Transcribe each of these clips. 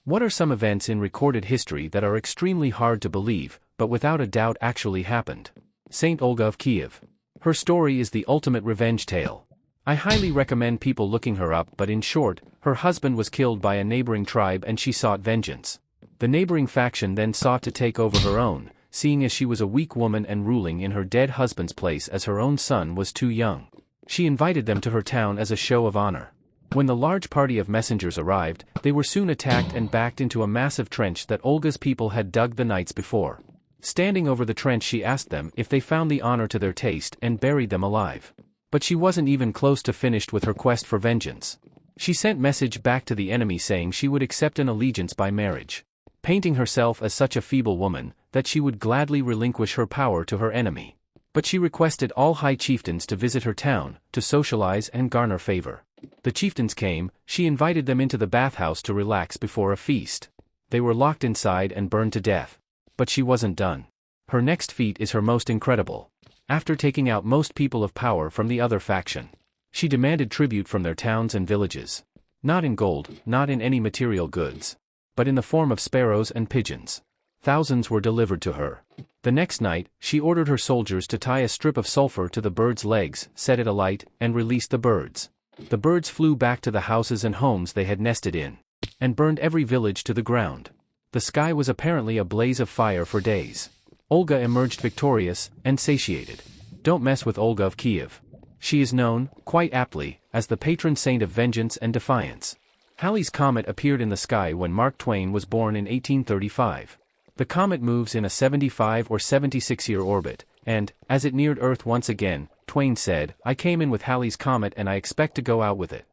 What are some events in recorded history that are extremely hard to believe, but without a doubt actually happened? Saint Olga of Kiev. Her story is the ultimate revenge tale. I highly recommend people looking her up, but in short, her husband was killed by a neighboring tribe and she sought vengeance. The neighboring faction then sought to take over her own, seeing as she was a weak woman and ruling in her dead husband's place as her own son was too young. She invited them to her town as a show of honor. When the large party of messengers arrived, they were soon attacked and backed into a massive trench that Olga's people had dug the nights before. Standing over the trench, she asked them if they found the honor to their taste and buried them alive. But she wasn't even close to finished with her quest for vengeance. She sent message back to the enemy saying she would accept an allegiance by marriage, painting herself as such a feeble woman that she would gladly relinquish her power to her enemy. But she requested all high chieftains to visit her town, to socialize and garner favor. The chieftains came, she invited them into the bathhouse to relax before a feast. They were locked inside and burned to death. But she wasn't done. Her next feat is her most incredible. After taking out most people of power from the other faction, she demanded tribute from their towns and villages. Not in gold, not in any material goods, but in the form of sparrows and pigeons. Thousands were delivered to her. The next night, she ordered her soldiers to tie a strip of sulfur to the birds' legs, set it alight, and release the birds. The birds flew back to the houses and homes they had nested in, and burned every village to the ground. The sky was apparently a blaze of fire for days. Olga emerged victorious and satiated. Don't mess with Olga of Kiev. She is known, quite aptly, as the patron saint of vengeance and defiance. Halley's Comet appeared in the sky when Mark Twain was born in 1835. The comet moves in a 75 or 76-year orbit, and, as it neared Earth once again, Twain said, "I came in with Halley's Comet and I expect to go out with it."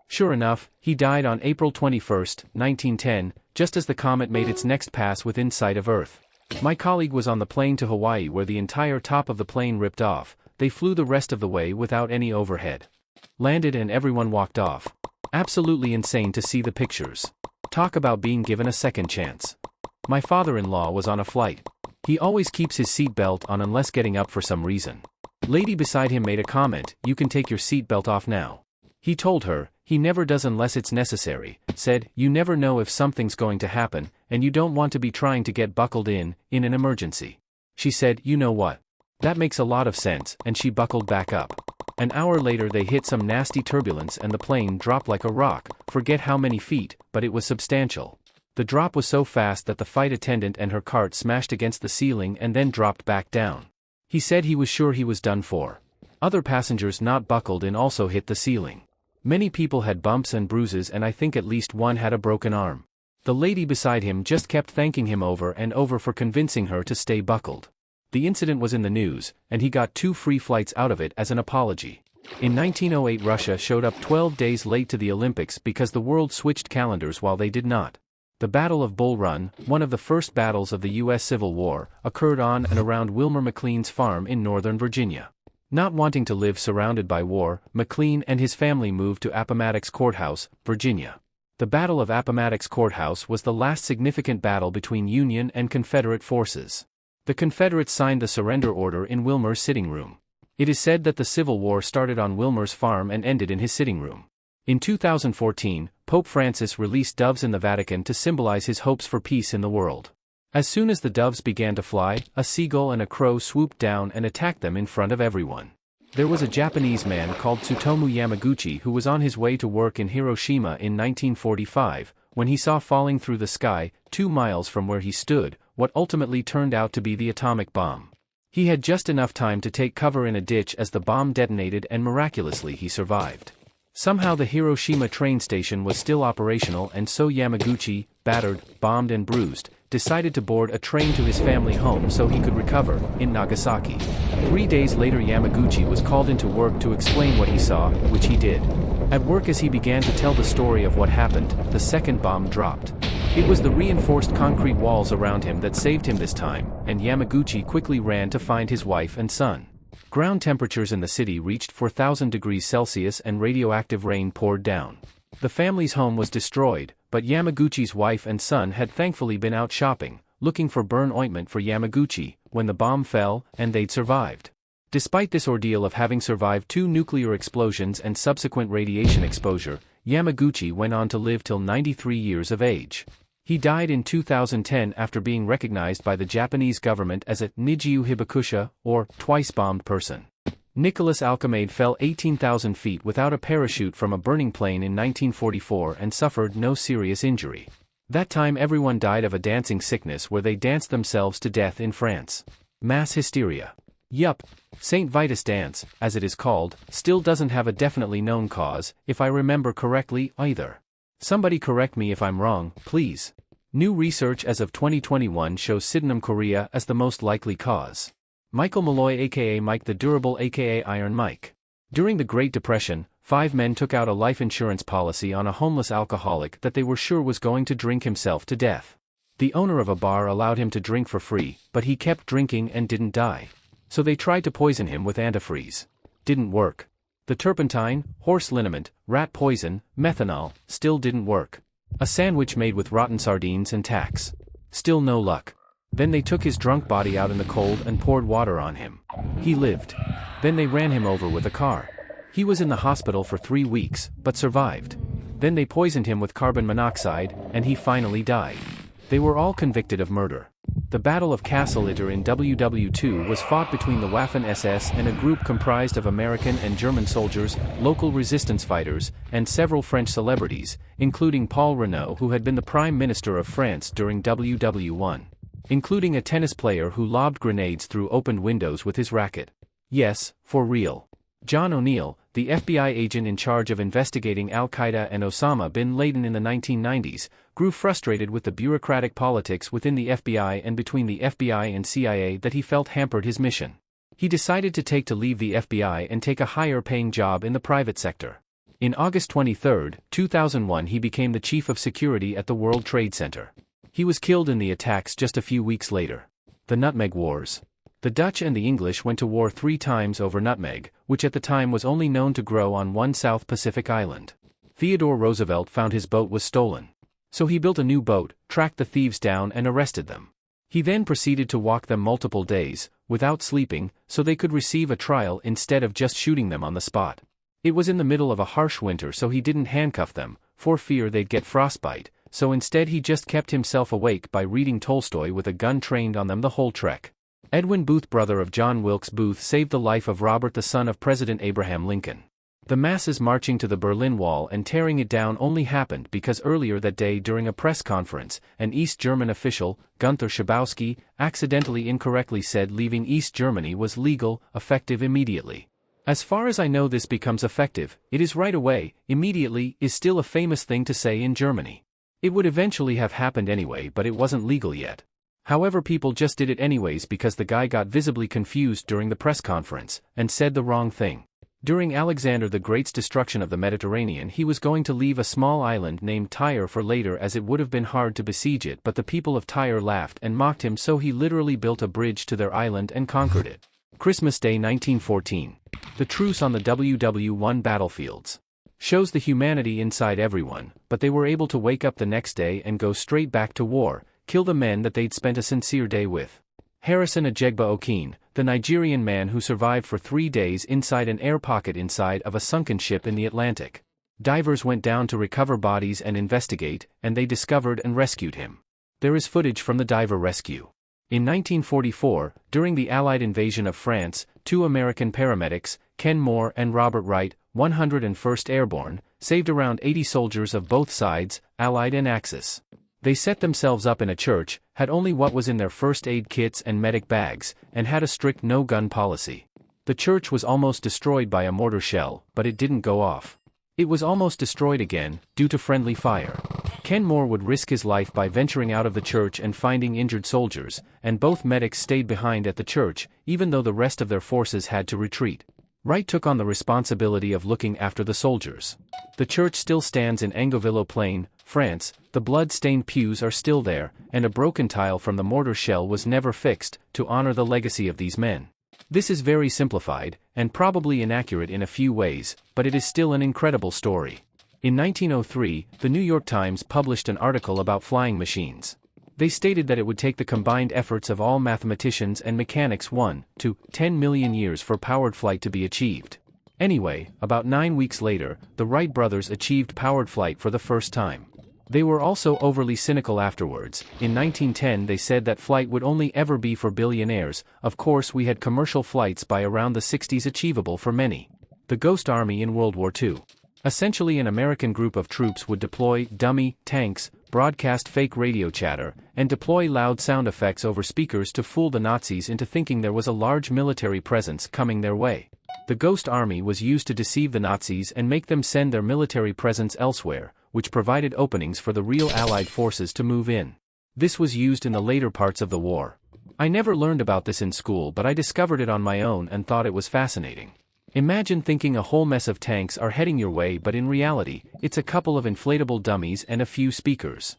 Sure enough, he died on April 21, 1910, just as the comet made its next pass within sight of Earth. My colleague was on the plane to Hawaii where the entire top of the plane ripped off. They flew the rest of the way without any overhead. Landed and everyone walked off. Absolutely insane to see the pictures. Talk about being given a second chance. My father-in-law was on a flight. He always keeps his seatbelt on unless getting up for some reason. Lady beside him made a comment, "You can take your seatbelt off now." He told her, he never does unless it's necessary, said, "You never know if something's going to happen, and you don't want to be trying to get buckled in an emergency." She said, "You know what? That makes a lot of sense," and she buckled back up. An hour later they hit some nasty turbulence and the plane dropped like a rock, forget how many feet, but it was substantial. The drop was so fast that the flight attendant and her cart smashed against the ceiling and then dropped back down. He said he was sure he was done for. Other passengers not buckled in also hit the ceiling. Many people had bumps and bruises and I think at least one had a broken arm. The lady beside him just kept thanking him over and over for convincing her to stay buckled. The incident was in the news, and he got 2 free flights out of it as an apology. In 1908 Russia showed up 12 days late to the Olympics because the world switched calendars while they did not. The Battle of Bull Run, one of the first battles of the U.S. Civil War, occurred on and around Wilmer McLean's farm in Northern Virginia. Not wanting to live surrounded by war, McLean and his family moved to Appomattox Courthouse, Virginia. The Battle of Appomattox Courthouse was the last significant battle between Union and Confederate forces. The Confederates signed the surrender order in Wilmer's sitting room. It is said that the Civil War started on Wilmer's farm and ended in his sitting room. In 2014, Pope Francis released doves in the Vatican to symbolize his hopes for peace in the world. As soon as the doves began to fly, a seagull and a crow swooped down and attacked them in front of everyone. There was a Japanese man called Tsutomu Yamaguchi who was on his way to work in Hiroshima in 1945, when he saw falling through the sky, 2 miles from where he stood, what ultimately turned out to be the atomic bomb. He had just enough time to take cover in a ditch as the bomb detonated and miraculously he survived. Somehow the Hiroshima train station was still operational and so Yamaguchi, battered, bombed and bruised, decided to board a train to his family home so he could recover, in Nagasaki. 3 days later Yamaguchi was called into work to explain what he saw, which he did. At work as he began to tell the story of what happened, the second bomb dropped. It was the reinforced concrete walls around him that saved him this time, and Yamaguchi quickly ran to find his wife and son. Ground temperatures in the city reached 4,000 degrees Celsius and radioactive rain poured down. The family's home was destroyed, but Yamaguchi's wife and son had thankfully been out shopping, looking for burn ointment for Yamaguchi, when the bomb fell, and they'd survived. Despite this ordeal of having survived 2 nuclear explosions and subsequent radiation exposure, Yamaguchi went on to live till 93 years of age. He died in 2010 after being recognized by the Japanese government as a Nijiu Hibakusha, or twice-bombed person. Nicholas Alcamade fell 18,000 feet without a parachute from a burning plane in 1944 and suffered no serious injury. That time everyone died of a dancing sickness where they danced themselves to death in France. Mass hysteria. Yup, St. Vitus dance, as it is called, still doesn't have a definitely known cause, if I remember correctly, either. Somebody correct me if I'm wrong, please. New research as of 2021 shows Sydenham Korea as the most likely cause. Michael Malloy aka Mike the Durable aka Iron Mike. During the Great Depression, 5 men took out a life insurance policy on a homeless alcoholic that they were sure was going to drink himself to death. The owner of a bar allowed him to drink for free, but he kept drinking and didn't die. So they tried to poison him with antifreeze. Didn't work. The turpentine, horse liniment, rat poison, methanol, still didn't work. A sandwich made with rotten sardines and tacks. Still no luck. Then they took his drunk body out in the cold and poured water on him. He lived. Then they ran him over with a car. He was in the hospital for 3 weeks, but survived. Then they poisoned him with carbon monoxide, and he finally died. They were all convicted of murder. The Battle of Kassel-Itter in WW2 was fought between the Waffen-SS and a group comprised of American and German soldiers, local resistance fighters, and several French celebrities, including Paul Renault, who had been the Prime Minister of France during WW1. Including a tennis player who lobbed grenades through opened windows with his racket. Yes, for real. John O'Neill, the FBI agent in charge of investigating Al-Qaeda and Osama bin Laden in the 1990s, grew frustrated with the bureaucratic politics within the FBI and between the FBI and CIA that he felt hampered his mission. He decided to leave the FBI and take a higher-paying job in the private sector. In August 23, 2001 he became the chief of security at the World Trade Center. He was killed in the attacks just a few weeks later. The Nutmeg Wars. The Dutch and the English went to war 3 times over nutmeg, which at the time was only known to grow on one South Pacific island. Theodore Roosevelt found his boat was stolen. So he built a new boat, tracked the thieves down and arrested them. He then proceeded to walk them multiple days, without sleeping, so they could receive a trial instead of just shooting them on the spot. It was in the middle of a harsh winter, so he didn't handcuff them, for fear they'd get frostbite, so instead he just kept himself awake by reading Tolstoy with a gun trained on them the whole trek. Edwin Booth, brother of John Wilkes Booth, saved the life of Robert, the son of President Abraham Lincoln. The masses marching to the Berlin Wall and tearing it down only happened because earlier that day during a press conference, an East German official, Gunther Schabowski, accidentally incorrectly said leaving East Germany was legal, effective immediately. As far as I know, this becomes effective, it is right away, immediately is still a famous thing to say in Germany. It would eventually have happened anyway, but it wasn't legal yet. However, people just did it anyways because the guy got visibly confused during the press conference, and said the wrong thing. During Alexander the Great's destruction of the Mediterranean, he was going to leave a small island named Tyre for later, as it would have been hard to besiege it, but the people of Tyre laughed and mocked him, so he literally built a bridge to their island and conquered it. Christmas Day 1914. The truce on the WW1 battlefields. Shows the humanity inside everyone, but they were able to wake up the next day and go straight back to war, kill the men that they'd spent a sincere day with. Harrison Ajegba Okene, the Nigerian man who survived for 3 days inside an air pocket inside of a sunken ship in the Atlantic. Divers went down to recover bodies and investigate, and they discovered and rescued him. There is footage from the diver rescue. In 1944, during the Allied invasion of France, 2 American paramedics, Ken Moore and Robert Wright, 101st Airborne, saved around 80 soldiers of both sides, Allied and Axis. They set themselves up in a church, had only what was in their first aid kits and medic bags, and had a strict no-gun policy. The church was almost destroyed by a mortar shell, but it didn't go off. It was almost destroyed again, due to friendly fire. Ken Moore would risk his life by venturing out of the church and finding injured soldiers, and both medics stayed behind at the church, even though the rest of their forces had to retreat. Wright took on the responsibility of looking after the soldiers. The church still stands in Angoville-Plain, France, the blood-stained pews are still there, and a broken tile from the mortar shell was never fixed, to honor the legacy of these men. This is very simplified, and probably inaccurate in a few ways, but it is still an incredible story. In 1903, the New York Times published an article about flying machines. They stated that it would take the combined efforts of all mathematicians and mechanics 1 to 10 million years for powered flight to be achieved. Anyway, about 9 weeks later, the Wright brothers achieved powered flight for the first time. They were also overly cynical afterwards. In 1910 they said that flight would only ever be for billionaires. Of course we had commercial flights by around the 60s achievable for many. The Ghost Army in World War II. Essentially an American group of troops would deploy dummy tanks, broadcast fake radio chatter, and deploy loud sound effects over speakers to fool the Nazis into thinking there was a large military presence coming their way. The Ghost Army was used to deceive the Nazis and make them send their military presence elsewhere, which provided openings for the real Allied forces to move in. This was used in the later parts of the war. I never learned about this in school, but I discovered it on my own and thought it was fascinating. Imagine thinking a whole mess of tanks are heading your way, but in reality, it's a couple of inflatable dummies and a few speakers.